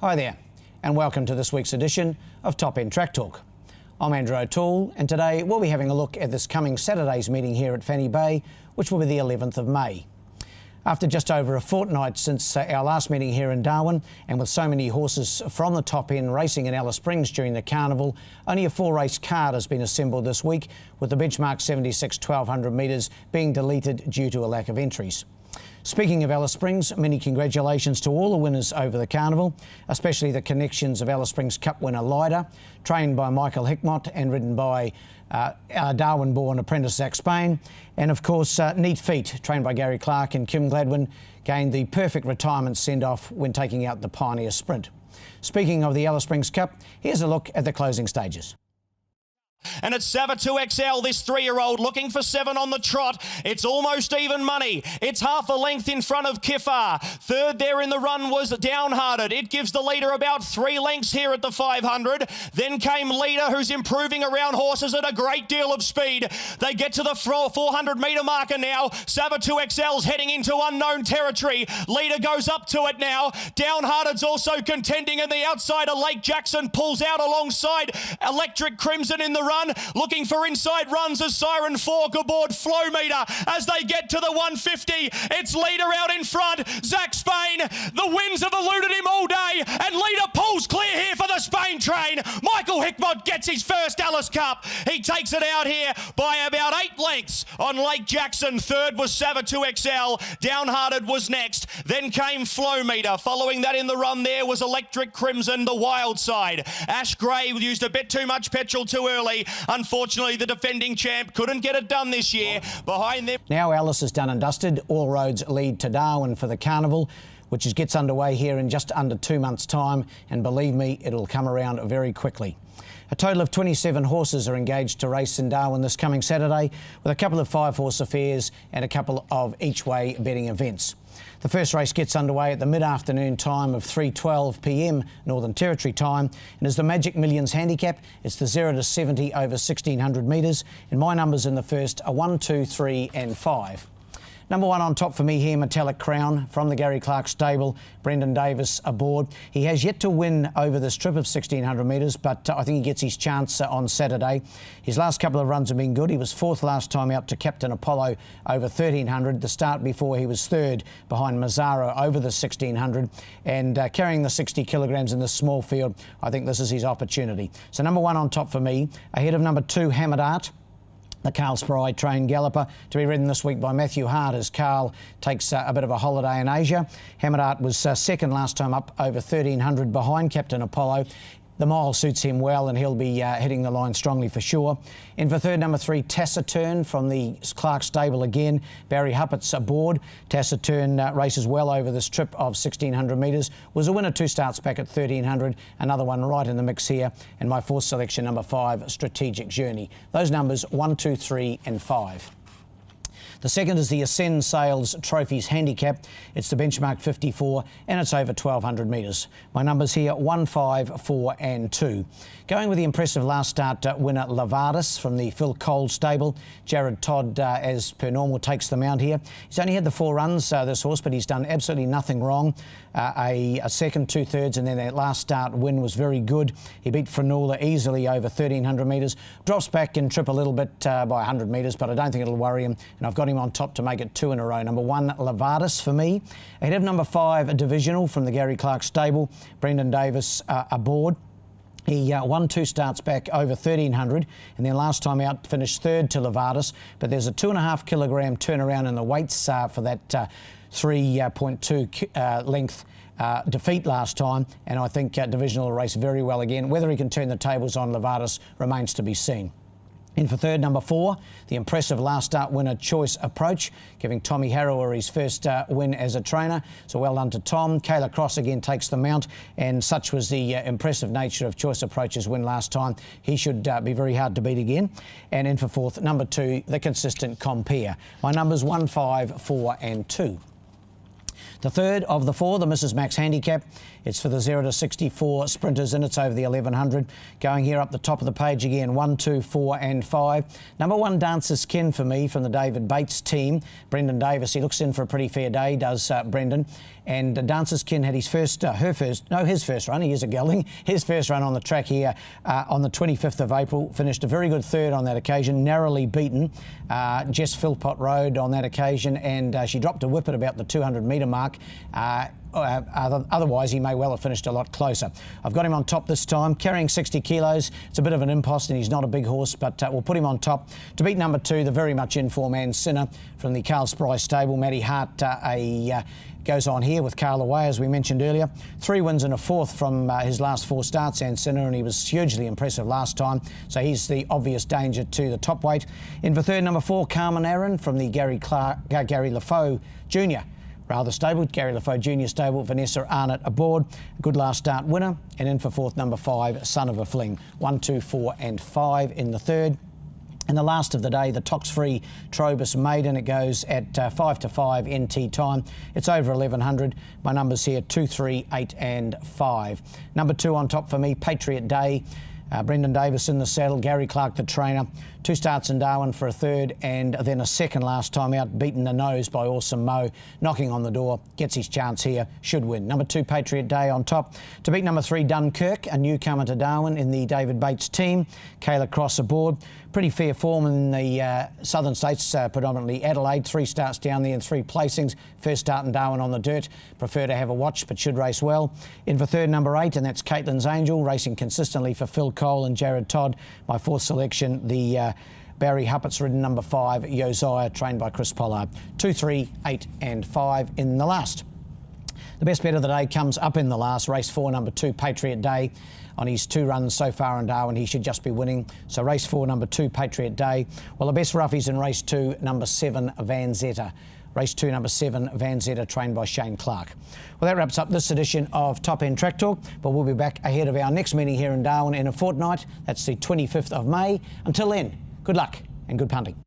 Hi there, and welcome to this week's edition of Top End Track Talk. I'm Andrew O'Toole, and today we'll be having a look at this coming Saturday's meeting here at Fanny Bay, which will be the 11th of May. After just over a fortnight since our last meeting here in Darwin, and with so many horses from the top end racing in Alice Springs during the carnival, only a 4-race card has been assembled this week, with the benchmark 76 1200 metres being deleted due to a lack of entries. Speaking of Alice Springs, many congratulations to all the winners over the carnival, especially the connections of Alice Springs Cup winner Lyda, trained by Michael Hickmott and ridden by Darwin-born apprentice Zach Spain. And of course, Neat Feet, trained by Gary Clark and Kim Gladwin, gained the perfect retirement send-off when taking out the Pioneer Sprint. Speaking of the Alice Springs Cup, here's a look at the closing stages. And it's Savatu XL, this 3-year-old, looking for 7 on the trot. It's almost even money. It's half a length in front of Kifar. Third there in the run was Downhearted. It gives the leader about 3 lengths here at the 500. Then came Leader, who's improving around horses at a great deal of speed. They get to the 400-metre marker now. Savatu XL's heading into unknown territory. Leader goes up to it now. Downhearted's also contending, and the outsider Lake Jackson pulls out alongside Electric Crimson in the run, looking for inside runs as Siren 4 aboard Flow Meter as they get to the 150. It's Leader out in front. Zach Spain, the winds have eluded him all day, and Leader pulls clear here for the Spain train. Michael Hickmott gets his first Alice Cup. He takes it out here by about 8 lengths on Lake Jackson. Third was Savatu XL. Downhearted was next. Then came Flow Meter. Following that in the run there was Electric Crimson, the wild side. Ash Gray used a bit too much petrol too early. Unfortunately, the defending champ couldn't get it done this year. Behind them. Now Alice is done and dusted. All roads lead to Darwin for the carnival, which gets underway here in just under 2 months' time. And believe me, it'll come around very quickly. A total of 27 horses are engaged to race in Darwin this coming Saturday, with a couple of 5-horse affairs and a couple of each-way betting events. The first race gets underway at the mid-afternoon time of 3:12 p.m. Northern Territory time, and is the Magic Millions handicap. It's the 0 to 70 over 1600 metres, and my numbers in the first are 1, 2, 3 and 5. Number 1 on top for me here, Metallic Crown, from the Gary Clark stable, Brendan Davis aboard. He has yet to win over this trip of 1600 metres, but I think he gets his chance on Saturday. His last couple of runs have been good. He was 4th last time out to Captain Apollo over 1300. The start before he was 3rd behind Mazzaro over the 1600, and carrying the 60 kilograms in this small field, I think this is his opportunity. So number 1 on top for me, ahead of number 2, Hammered Art, the Carl Spry trained galloper, to be ridden this week by Matthew Hart as Carl takes a bit of a holiday in Asia. Hammered Art was second last time up over 1300 behind Captain Apollo. The mile suits him well, and he'll be hitting the line strongly for sure. In for third, number 3, Taciturn from the Clark stable again. Barry Huppett's aboard. Taciturn races well over this trip of 1600 metres. Was a winner 2 starts back at 1300. Another one right in the mix here. And my 4th selection, number 5, Strategic Journey. Those numbers 1, 2, 3 and 5. The second is the Ascend Sales Trophies Handicap. It's the benchmark 54, and it's over 1200 metres. My numbers here 1, 5, 4 and 2. Going with the impressive last start winner Lavardis from the Phil Cole stable. Jared Todd, as per normal, takes the mount here. He's only had the 4 runs, this horse, but he's done absolutely nothing wrong. A second, 2/3, and then that last start win was very good. He beat Frenula easily over 1300 metres. Drops back in trip a little bit by 100 metres, but I don't think it'll worry him. And I've got him on top to make it 2 in a row. Number 1, Lavardis for me. Ahead of number 5, a Divisional from the Gary Clark stable. Brendan Davis aboard. He won 2 starts back over 1300, and then last time out finished 3rd to Lavardis. But there's a 2.5 kilogram turnaround in the weights for that 3.2 length defeat last time, and I think Divisional will race very well again. Whether he can turn the tables on Lavardis remains to be seen. In for third, number 4, the impressive last start winner Choice Approach, giving Tommy Harrower his first win as a trainer. So well done to Tom. Kayla Cross again takes the mount, and such was the impressive nature of Choice Approach's win last time. He should be very hard to beat again. And in for 4th, number 2, the consistent Compere. My numbers 1, 5, 4 and 2. The third of the four, the Mrs. Max Handicap. It's for the 0 to 64 sprinters and it's over the 1100. Going here up the top of the page again, 1, 2, 4 and 5. Number 1, Dancer's Kin for me from the David Bates team. Brendan Davis, he looks in for a pretty fair day, does Brendan. And Dancer's Kin had his first run, he is a gelding, his first run on the track here on the 25th of April. Finished a very good third on that occasion, narrowly beaten Jess Philpott Road on that occasion, and she dropped a whip at about the 200 metre mark. Otherwise, he may well have finished a lot closer. I've got him on top this time, carrying 60 kilos. It's a bit of an impost and he's not a big horse, but we'll put him on top. To beat number 2, the very much in-form and Sinner from the Carl Spry stable. Matty Hart goes on here with Carl away, as we mentioned earlier. 3 wins and a fourth from his last 4 starts, and Sinner, and he was hugely impressive last time, so he's the obvious danger to the top weight. In for third, number 4, Carmen Aaron from the Gary Lafoe Jr. Rather stable, Gary Lafoe Jr. stable, Vanessa Arnott aboard. A good last start winner. And in for fourth, number 5, Son of a Fling. 1, 2, 4 and 5 in the third. And the last of the day, the Tox-free Trobus Maiden. It goes at 5 to 5 NT time. It's over 1100. My numbers here, 2, 3, 8 and 5. Number 2 on top for me, Patriot Day. Brendan Davis in the saddle, Gary Clark the trainer. 2 starts in Darwin for a third and then a second last time out, beaten the nose by Awesome Mo. Knocking on the door, gets his chance here, should win. Number 2, Patriot Day on top. To beat number 3, Dunkirk, a newcomer to Darwin in the David Bates team. Kayla Cross aboard. Pretty fair form in the southern states, predominantly Adelaide. 3 starts down there and 3 placings. First start in Darwin on the dirt. Prefer to have a watch, but should race well. In for third, number 8, and that's Caitlin's Angel, racing consistently for Phil Cole and Jared Todd. My fourth selection, the Barry Huppett's ridden number 5, Josiah, trained by Chris Pollard. 2, 3, 8 and 5 in the last. The best bet of the day comes up in the last, race 4, number 2, Patriot Day. On his 2 runs so far in Darwin, he should just be winning. So race 4, number 2, Patriot Day. Well, the best roughies in race 2, number 7, Van Zetta. Race 2, number 7, Van Zetta, trained by Shane Clark. Well, that wraps up this edition of Top End Track Talk, but we'll be back ahead of our next meeting here in Darwin in a fortnight. That's the 25th of May. Until then, good luck and good punting.